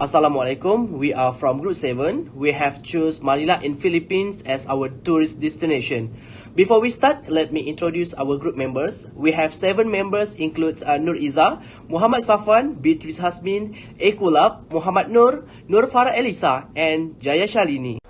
Assalamualaikum. We are from Group 7. We have choose Manila in Philippines as our tourist destination. Before we start, let me introduce our group members. We have 7 members includes Nur Iza, Muhammad Safwan, Beatrice Hasmin, Ekulap, Muhammad Nur Farah Elisa, and Jaya Shalini.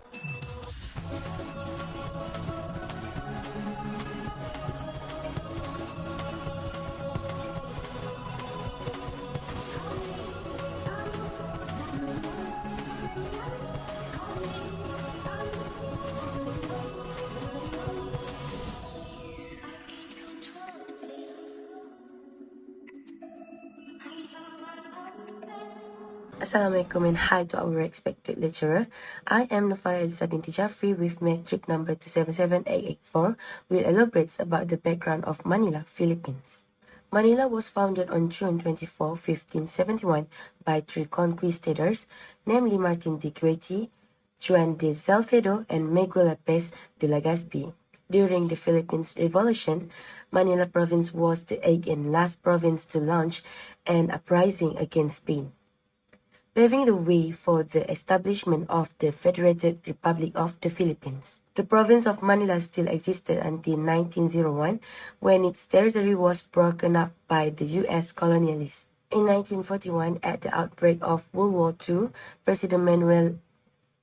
Assalamualaikum and hi to our respected lecturer. I am Nufara Elisa binti Jafri with metric number 277884, which elaborates about the background of Manila, Philippines. Manila was founded on June 24, 1571 by 3 conquistadors, namely Martin de Guete, Juan de Salcedo, and Miguel Lopez de Legazpi. During the Philippines Revolution, Manila province was the 8th and last province to launch an uprising against Spain, paving the way for the establishment of the Federated Republic of the Philippines. The province of Manila still existed until 1901, when its territory was broken up by the U.S. colonialists. In 1941, at the outbreak of World War II, President Manuel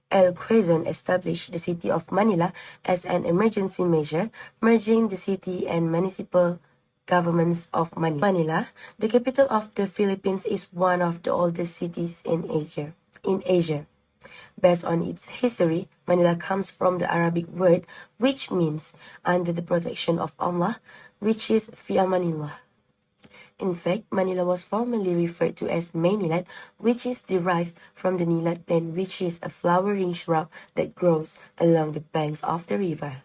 L. Quezon established the city of Manila as an emergency measure, merging the city and municipal governments of Manila, the capital of the Philippines, is one of the oldest cities in Asia. Based on its history, Manila comes from the Arabic word which means under the protection of Allah, which is fi amanillah. In fact, Manila was formerly referred to as Manilat, which is derived from the nilat plant, which is a flowering shrub that grows along the banks of the river.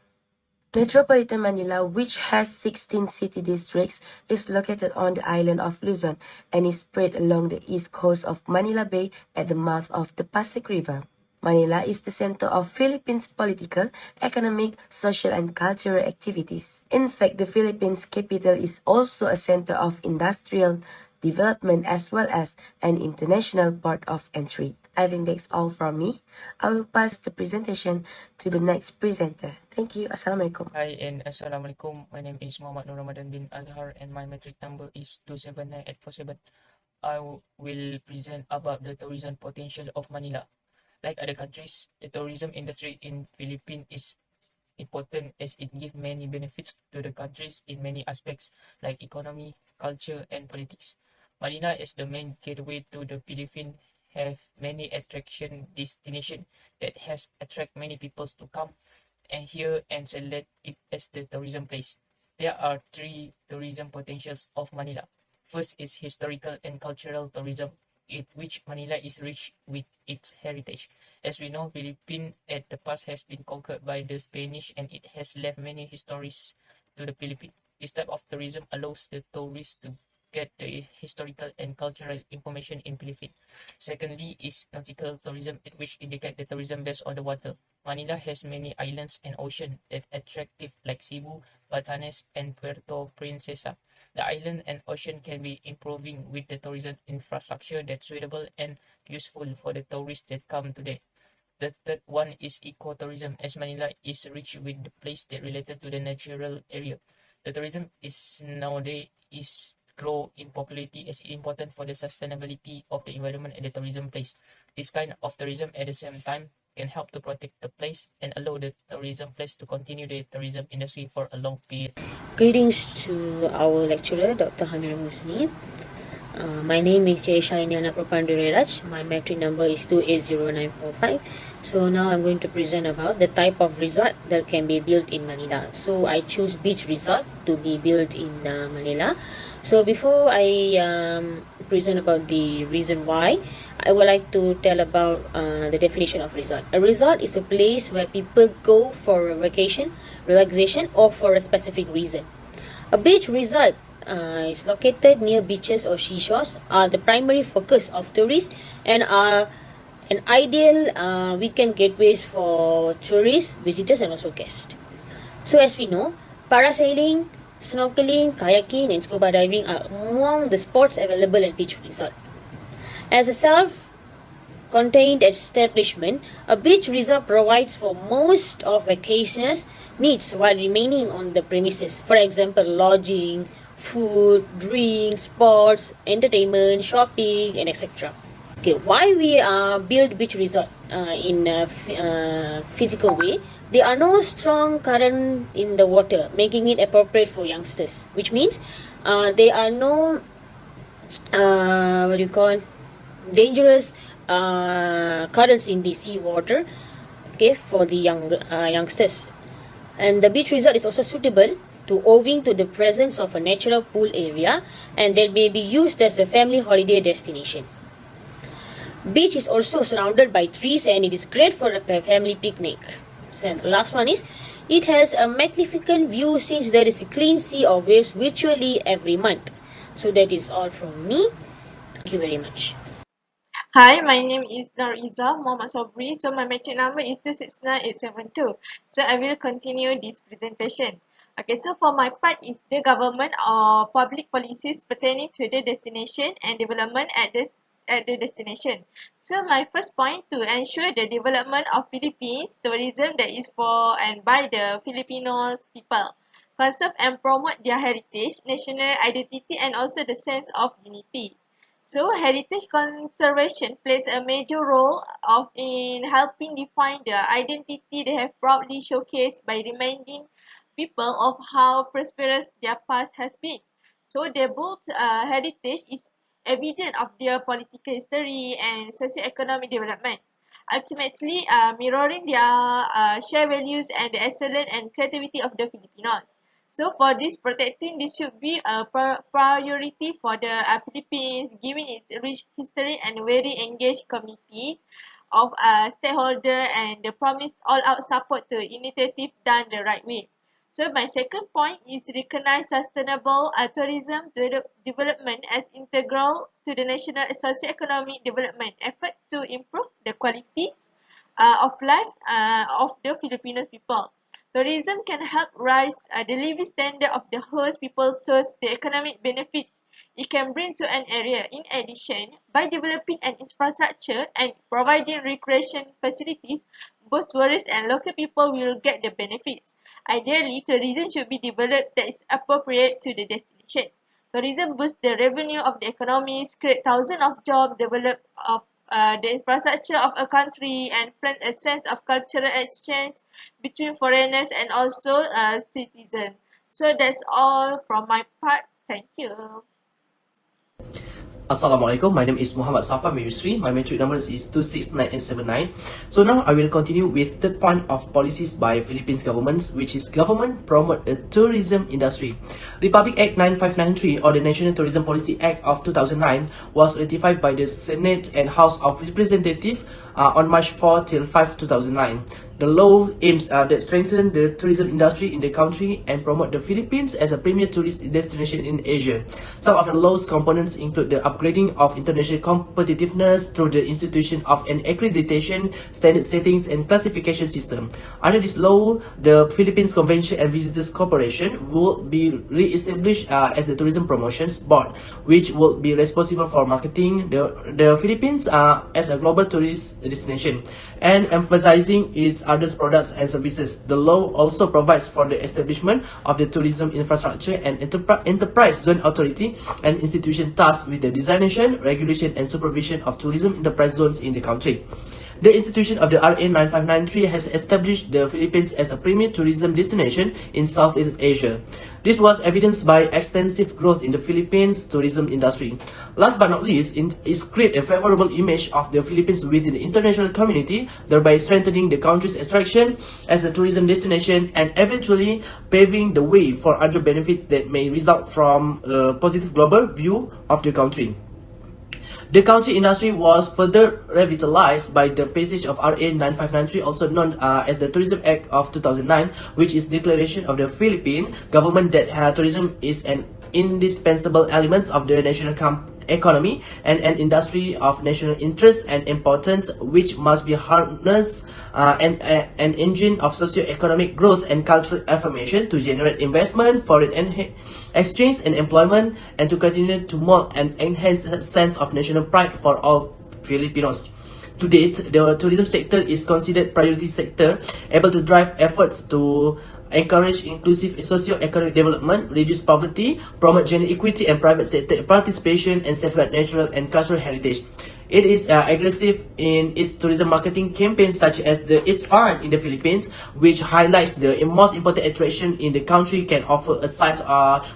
Metropolitan Manila, which has 16 city districts, is located on the island of Luzon and is spread along the east coast of Manila Bay at the mouth of the Pasig River. Manila is the center of Philippines' political, economic, social, and cultural activities. In fact, the Philippines capital is also a center of industrial development as well as an international port of entry. I think that's all from me. I will pass the presentation to the next presenter. Thank you. Assalamualaikum. Hi and Assalamualaikum. My name is Muhammad Nur Ramadan bin Azhar and my metric number is 279847. I will present about the tourism potential of Manila. Like other countries, the tourism industry in Philippines is important as it gives many benefits to the countries in many aspects like economy, culture, and politics. Manila is the main gateway to the Philippines, have many attraction destination that has attract many people to come and here and select it as the tourism place. There are 3 tourism potentials of Manila. First is historical and cultural tourism, in which Manila is rich with its heritage. As we know, Philippines at the past has been conquered by the Spanish and it has left many histories to the Philippines. This type of tourism allows the tourists to get the historical and cultural information in Philippines. Secondly is nautical tourism, which indicate the tourism based on the water. Manila has many islands and ocean that attractive like Cebu, Batanes, and Puerto Princesa. The island and ocean can be improving with the tourism infrastructure that's suitable and useful for the tourists that come today. The third one is ecotourism, as Manila is rich with the place that related to the natural area. The tourism is nowadays is grow in popularity as important for the sustainability of the environment and the tourism place. This kind of tourism at the same time can help to protect the place and allow the tourism place to continue the tourism industry for a long period. Greetings to our lecturer, Dr. Hamir Musni. My name is Jay Shainiana Propanduriraj. My metric number is 280945. So now I'm going to present about the type of resort that can be built in Manila. So I choose beach resort to be built in Manila. So before I present about the reason why, I would like to tell about the definition of resort. A resort is a place where people go for a vacation, relaxation, or for a specific reason. A beach resort is located near beaches or seashores, are the primary focus of tourists and are an ideal weekend gateways for tourists, visitors, and also guests. So as we know, parasailing, snorkeling, kayaking, and scuba diving are among the sports available at beach resort. As a contained establishment, a beach resort provides for most of vacationers' needs while remaining on the premises. For example, lodging, food, drinks, sports, entertainment, shopping, and etc. Okay, why we build beach resort in a physical way? There are no strong current in the water, making it appropriate for youngsters. Which means there are no what do you call dangerous currents in the sea water. Okay, for the youngsters, and the beach resort is also suitable to owing to the presence of a natural pool area, and that may be used as a family holiday destination. Beach is also surrounded by trees and it is great for a family picnic. So the last one is, it has a magnificent view since there is a clean sea of waves virtually every month. So that is all from me. Thank you very much. Hi, my name is Noriza Muhammad Sobri. So my metric number is 269872. So I will continue this presentation. Okay, so for my part is the government or public policies pertaining to the destination and development at the destination. So my first point, to ensure the development of Philippines tourism that is for and by the Filipinos people, conserve and promote their heritage, national identity, and also the sense of unity. So heritage conservation plays a major role in helping define the identity they have proudly showcased by reminding people of how prosperous their past has been. So their bold heritage is evident of their political history and socio-economic development, ultimately mirroring their shared values and the excellence and creativity of the Filipinos. So for this, protecting this should be a priority for the Philippines, given its rich history and very engaged communities of stakeholders and the promise all-out support to initiative done the right way. So my second point is recognize sustainable tourism development as integral to the national socio-economic development effort to improve the quality of life of the Filipino people. Tourism can help raise the living standard of the host people towards the economic benefits it can bring to an area. In addition, by developing an infrastructure and providing recreation facilities, both tourists and local people will get the benefits. Ideally, tourism should be developed that is appropriate to the destination. Tourism boosts the revenue of the economies, create thousands of jobs, develop of the infrastructure of a country, and plant a sense of cultural exchange between foreigners and also citizens. So that's all from my part. Thank you. Assalamualaikum, my name is Muhammad Safa Yusri. My metric number is 269879. So now I will continue with third point of policies by Philippines government, which is government promote a tourism industry. Republic Act 9593 or the National Tourism Policy Act of 2009 was ratified by the Senate and House of Representatives on March 4 till 5, 2009. The law aims that strengthen the tourism industry in the country and promote the Philippines as a premier tourist destination in Asia. Some of the law's components include the upgrading of international competitiveness through the institution of an accreditation, standard settings, and classification system. Under this law, the Philippines Convention and Visitors Corporation will be re-established as the Tourism Promotions Board, which will be responsible for marketing the Philippines as a global tourist destination and emphasizing its other products and services. The law also provides for the establishment of the tourism infrastructure and enterprise zone authority, an institution tasked with the designation, regulation, and supervision of tourism enterprise zones in the country. The institution of the RA 9593 has established the Philippines as a premier tourism destination in Southeast Asia. This was evidenced by extensive growth in the Philippines tourism industry. Last but not least, is create a favorable image of the Philippines within the international community, thereby strengthening the country's attraction as a tourism destination and eventually paving the way for other benefits that may result from a positive global view of the country. The country industry was further revitalized by the passage of RA 9593, also known as the Tourism Act of 2009, which is declaration of the Philippine government that tourism is an indispensable element of the national economy and an industry of national interest and importance, which must be harnessed and an engine of socio-economic growth and cultural affirmation to generate investment, foreign exchange, and employment, and to continue to mold and enhance a sense of national pride for all Filipinos. To date, the tourism sector is considered priority sector, able to drive efforts to encourage inclusive socio-economic development, reduce poverty, promote gender equity and private sector participation, and safeguard natural and cultural heritage. It is aggressive in its tourism marketing campaigns such as the It's Fun in the Philippines, which highlights the most important attraction in the country, can offer aside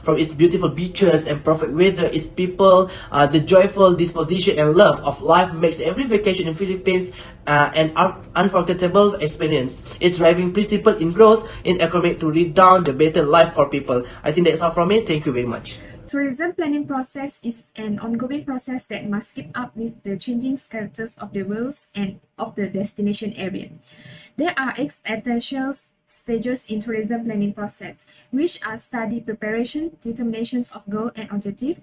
from its beautiful beaches and perfect weather, its people, the joyful disposition and love of life makes every vacation in Philippines an unforgettable experience. Its driving principle in growth in economic to lead down the better life for people. I think that's all from me. Thank you very much. Tourism planning process is an ongoing process that must keep up with the changing characters of the rules and of the destination area. There are essential stages in tourism planning process, which are study preparation, determinations of goal and objective,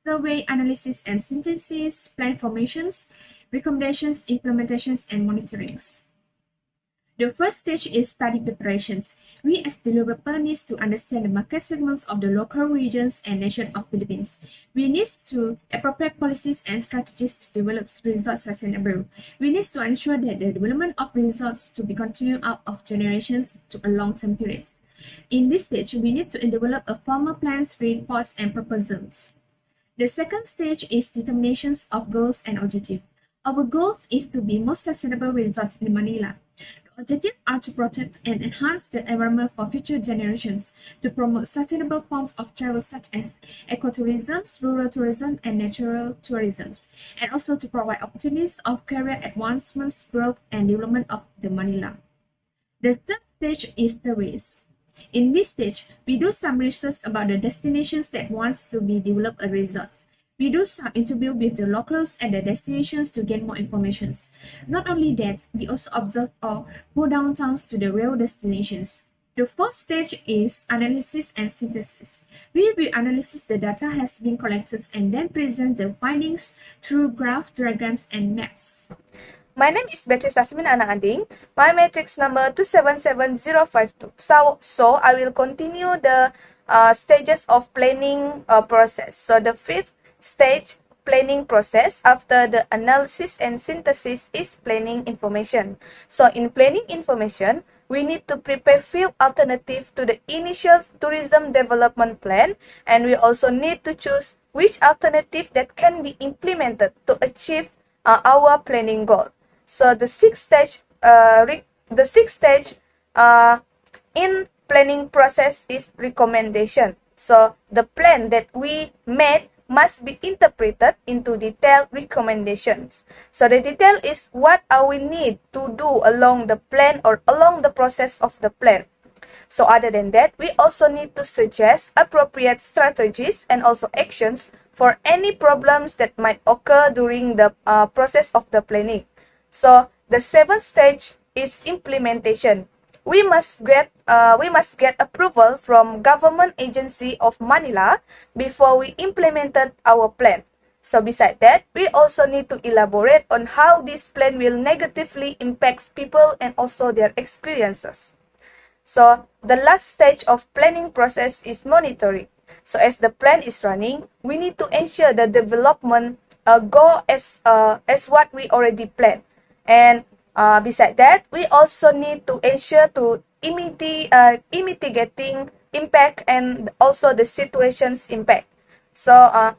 survey analysis and synthesis, plan formations, recommendations, implementations, and monitorings. The first stage is study preparations. We as developer need to understand the market segments of the local regions and nation of Philippines. We need to appropriate policies and strategies to develop resorts sustainable. We need to ensure that the development of resorts to be continued out of generations to a long-term periods. In this stage, we need to develop a formal plans, reports, and proposals. The second stage is determinations of goals and objectives. Our goals is to be most sustainable resorts in Manila. Objectives are to protect and enhance the environment for future generations, to promote sustainable forms of travel such as ecotourism, rural tourism, and natural tourism, and also to provide opportunities of career advancements, growth, and development of the Manila. The third stage is the race. In this stage, we do some research about the destinations that wants to be developed as resorts. We do some interview with the locals at the destinations to get more information. Not only that, we also observe or go downtowns to the real destinations. The fourth stage is analysis and synthesis. We will analyze the data has been collected and then present the findings through graph, diagrams, and maps. My name is Beatrice Asmin Ana Anding. My matrix number 277052. So I will continue the stages of planning process. So the fifth stage planning process after the analysis and synthesis is planning information. So in planning information, we need to prepare few alternatives to the initial tourism development plan, and we also need to choose which alternative that can be implemented to achieve our planning goal. So the sixth stage in planning process is recommendation. So the plan that we made must be interpreted into detailed recommendations. So the detail is what we need to do along the plan or along the process of the plan. So other than that, we also need to suggest appropriate strategies and also actions for any problems that might occur during the process of the planning. So the seventh stage is implementation. We must get approval from government agency of Manila before we implemented our plan. So besides that, we also need to elaborate on how this plan will negatively impact people and also their experiences. So the last stage of planning process is monitoring. So as the plan is running, we need to ensure the development go as what we already planned. And besides that, we also need to ensure to mitigating impact and also the situation's impact. So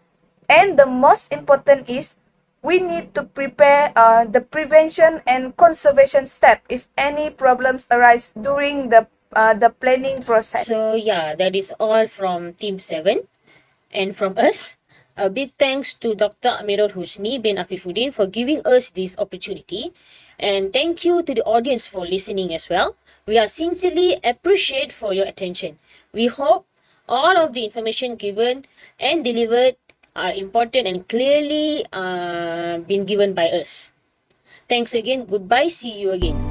and the most important is we need to prepare the prevention and conservation step if any problems arise during the planning process. So yeah, that is all from Team 7 and from us. A big thanks to Dr. Amirul Husni bin Afifuddin for giving us this opportunity. And thank you to the audience for listening as well. We are sincerely appreciate for your attention. We hope all of the information given and delivered are important and clearly been given by us. Thanks again. Goodbye. See you again.